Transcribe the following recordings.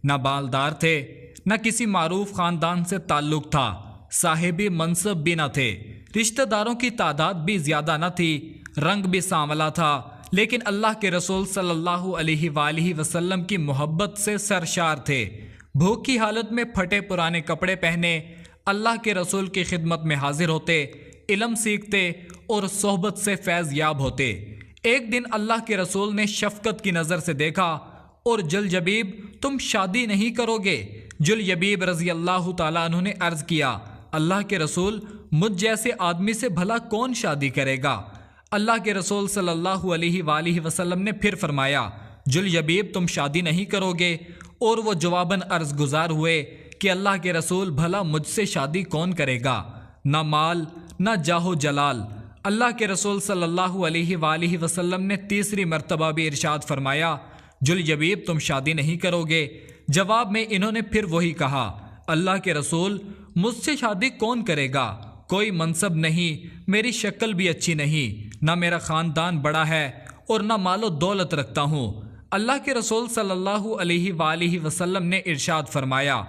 نہ بالدار تھے، نہ کسی معروف خاندان سے تعلق تھا، صاحبی منصب بھی نہ تھے، رشتہ داروں کی تعداد بھی زیادہ نہ تھی، رنگ بھی سانولا تھا، لیکن اللہ کے رسول صلی اللہ علیہ وآلہ وسلم کی محبت سے سرشار تھے۔ بھوک کی حالت میں پھٹے پرانے کپڑے پہنے اللہ کے رسول کی خدمت میں حاضر ہوتے، علم سیکھتے اور صحبت سے فیض یاب ہوتے۔ ایک دن اللہ کے رسول نے شفقت کی نظر سے دیکھا اور جلجبیب تم شادی نہیں کرو گے؟ جلجبیب رضی اللہ تعالیٰ عنہ نے عرض کیا، اللہ کے رسول مجھ جیسے آدمی سے بھلا کون شادی کرے گا؟ اللہ کے رسول صلی اللہ علیہ وآلہ وسلم نے پھر فرمایا، جلجبیب تم شادی نہیں کرو گے؟ اور وہ جواباً عرض گزار ہوئے کہ اللہ کے رسول بھلا مجھ سے شادی کون کرے گا؟ نہ مال نہ جاہ و جلال۔ اللہ کے رسول صلی اللہ علیہ وآلہ وسلم نے تیسری مرتبہ بھی ارشاد فرمایا، جلجبیب تم شادی نہیں کرو گے؟ جواب میں انہوں نے پھر وہی کہا، اللہ کے رسول مجھ سے شادی کون کرے گا؟ کوئی منصب نہیں، میری شکل بھی اچھی نہیں، نہ میرا خاندان بڑا ہے اور نہ مال و دولت رکھتا ہوں۔ اللہ کے رسول صلی اللہ علیہ وآلہ وسلم نے ارشاد فرمایا،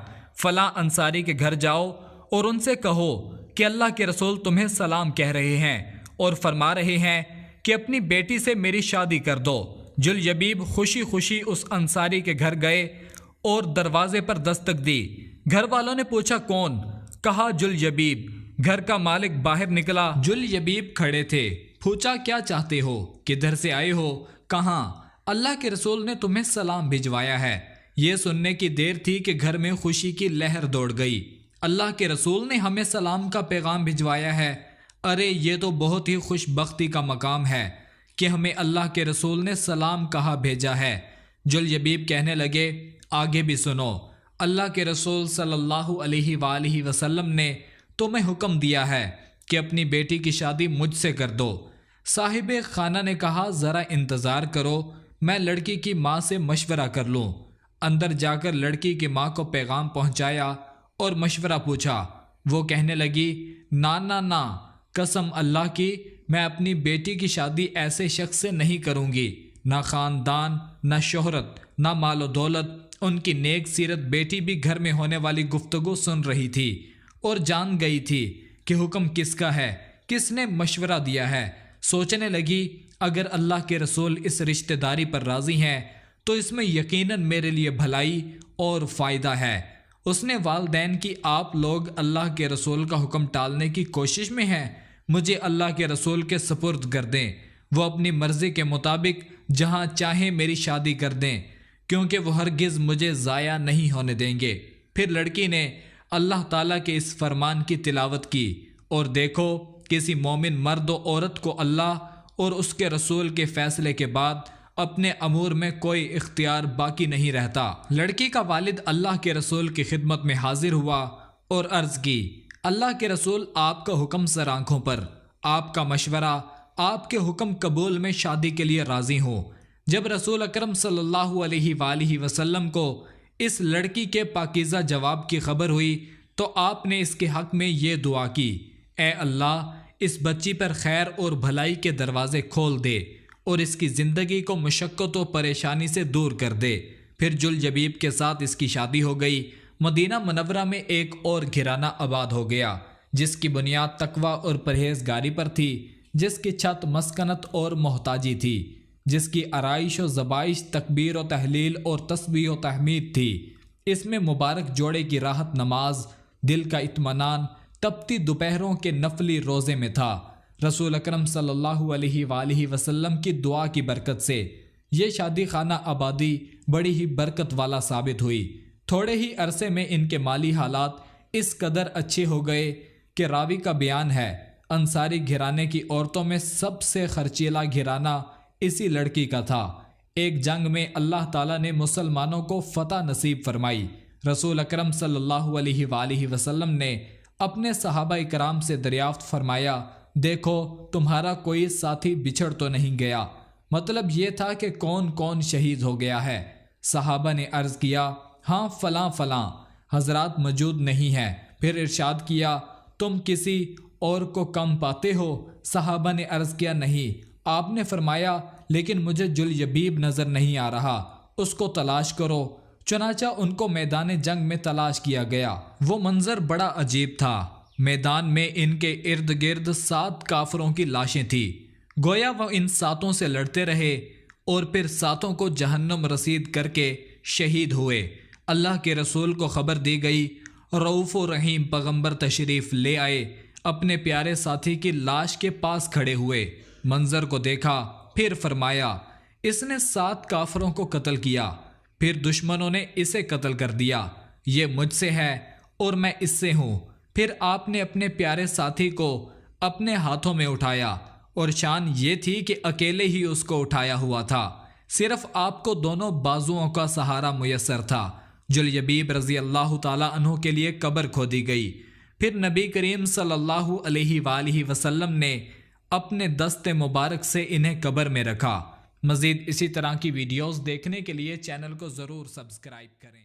فلاں انصاری کے گھر جاؤ اور ان سے کہو کہ اللہ کے رسول تمہیں سلام کہہ رہے ہیں اور فرما رہے ہیں کہ اپنی بیٹی سے میری شادی کر دو۔ جلجبیب خوشی خوشی اس انصاری کے گھر گئے اور دروازے پر دستک دی۔ گھر والوں نے پوچھا کون؟ کہا جلجبیب۔ گھر کا مالک باہر نکلا، جلجبیب کھڑے تھے۔ پوچھا کیا چاہتے ہو؟ کدھر سے آئے ہو؟ کہاں؟ اللہ کے رسول نے تمہیں سلام بھجوایا ہے۔ یہ سننے کی دیر تھی کہ گھر میں خوشی کی لہر دوڑ گئی۔ اللہ کے رسول نے ہمیں سلام کا پیغام بھجوایا ہے۔ ارے یہ تو بہت ہی خوش بختی کا مقام ہے کہ ہمیں اللہ کے رسول نے سلام کہا بھیجا ہے۔ جلجبیب کہنے لگے آگے بھی سنو، اللہ کے رسول صلی اللہ علیہ وآلہ وسلم نے تمہیں حکم دیا ہے کہ اپنی بیٹی کی شادی مجھ سے کر دو۔ صاحب خانہ نے کہا ذرا انتظار کرو، میں لڑکی کی ماں سے مشورہ کر لوں۔ اندر جا کر لڑکی کی ماں کو پیغام پہنچایا اور مشورہ پوچھا۔ وہ کہنے لگی نا نا نا، قسم اللہ کی میں اپنی بیٹی کی شادی ایسے شخص سے نہیں کروں گی، نہ خاندان نہ شہرت نہ مال و دولت۔ ان کی نیک سیرت بیٹی بھی گھر میں ہونے والی گفتگو سن رہی تھی اور جان گئی تھی کہ حکم کس کا ہے، کس نے مشورہ دیا ہے۔ سوچنے لگی اگر اللہ کے رسول اس رشتہ داری پر راضی ہیں تو اس میں یقیناً میرے لیے بھلائی اور فائدہ ہے۔ اس نے والدین کی آپ لوگ اللہ کے رسول کا حکم ٹالنے کی کوشش میں ہیں، مجھے اللہ کے رسول کے سپرد کر دیں، وہ اپنی مرضی کے مطابق جہاں چاہیں میری شادی کر دیں، کیونکہ وہ ہرگز مجھے ضائع نہیں ہونے دیں گے۔ پھر لڑکی نے اللہ تعالیٰ کے اس فرمان کی تلاوت کی، اور دیکھو کسی مومن مرد و عورت کو اللہ اور اس کے رسول کے فیصلے کے بعد اپنے امور میں کوئی اختیار باقی نہیں رہتا۔ لڑکی کا والد اللہ کے رسول کی خدمت میں حاضر ہوا اور عرض کی، اللہ کے رسول آپ کا حکم سر آنکھوں پر، آپ کا مشورہ، آپ کے حکم قبول میں شادی کے لیے راضی ہوں۔ جب رسول اکرم صلی اللہ علیہ وآلہ وسلم کو اس لڑکی کے پاکیزہ جواب کی خبر ہوئی تو آپ نے اس کے حق میں یہ دعا کی، اے اللہ اس بچی پر خیر اور بھلائی کے دروازے کھول دے اور اس کی زندگی کو مشقت و پریشانی سے دور کر دے۔ پھر جلجبیب کے ساتھ اس کی شادی ہو گئی۔ مدینہ منورہ میں ایک اور گھرانہ آباد ہو گیا جس کی بنیاد تقوی اور پرہیزگاری پر تھی، جس کی چھت مسکنت اور محتاجی تھی، جس کی آرائش و زبائش تکبیر و تحلیل اور تسبیح و تحمید تھی۔ اس میں مبارک جوڑے کی راحت نماز، دل کا اطمینان تپتی دوپہروں کے نفلی روزے میں تھا۔ رسول اکرم صلی اللہ علیہ وآلہ وسلم کی دعا کی برکت سے یہ شادی خانہ آبادی بڑی ہی برکت والا ثابت ہوئی۔ تھوڑے ہی عرصے میں ان کے مالی حالات اس قدر اچھے ہو گئے کہ راوی کا بیان ہے، انصاری گھرانے کی عورتوں میں سب سے خرچیلا گھرانہ اسی لڑکی کا تھا۔ ایک جنگ میں اللہ تعالیٰ نے مسلمانوں کو فتح نصیب فرمائی۔ رسول اکرم صلی اللہ علیہ وآلہ وسلم نے اپنے صحابہ کرام سے دریافت فرمایا، دیکھو تمہارا کوئی ساتھی بچھڑ تو نہیں گیا؟ مطلب یہ تھا کہ کون کون شہید ہو گیا ہے؟ صحابہ نے عرض کیا، ہاں فلاں فلاں حضرات موجود نہیں ہیں۔ پھر ارشاد کیا، تم کسی اور کو کم پاتے ہو؟ صحابہ نے عرض کیا، نہیں۔ آپ نے فرمایا، لیکن مجھے جلجبیب نظر نہیں آ رہا، اس کو تلاش کرو۔ چنانچہ ان کو میدان جنگ میں تلاش کیا گیا۔ وہ منظر بڑا عجیب تھا۔ میدان میں ان کے ارد گرد 7 کافروں کی لاشیں تھیں۔ گویا وہ ان 7 سے لڑتے رہے اور پھر 7 کو جہنم رسید کر کے شہید ہوئے۔ اللہ کے رسول کو خبر دی گئی، رؤوف و رحیم پیغمبر تشریف لے آئے، اپنے پیارے ساتھی کی لاش کے پاس کھڑے ہوئے، منظر کو دیکھا، پھر فرمایا اس نے 7 کافروں کو قتل کیا، پھر دشمنوں نے اسے قتل کر دیا، یہ مجھ سے ہے اور میں اس سے ہوں۔ پھر آپ نے اپنے پیارے ساتھی کو اپنے ہاتھوں میں اٹھایا، اور شان یہ تھی کہ اکیلے ہی اس کو اٹھایا ہوا تھا، صرف آپ کو دونوں بازوؤں کا سہارا میسر تھا۔ جلیبیب رضی اللہ تعالیٰ عنہ کے لیے قبر کھودی گئی، پھر نبی کریم صلی اللہ علیہ وآلہ وسلم نے اپنے دست مبارک سے انہیں قبر میں رکھا۔ مزید اسی طرح کی ویڈیوز دیکھنے کے لیے چینل کو ضرور سبسکرائب کریں۔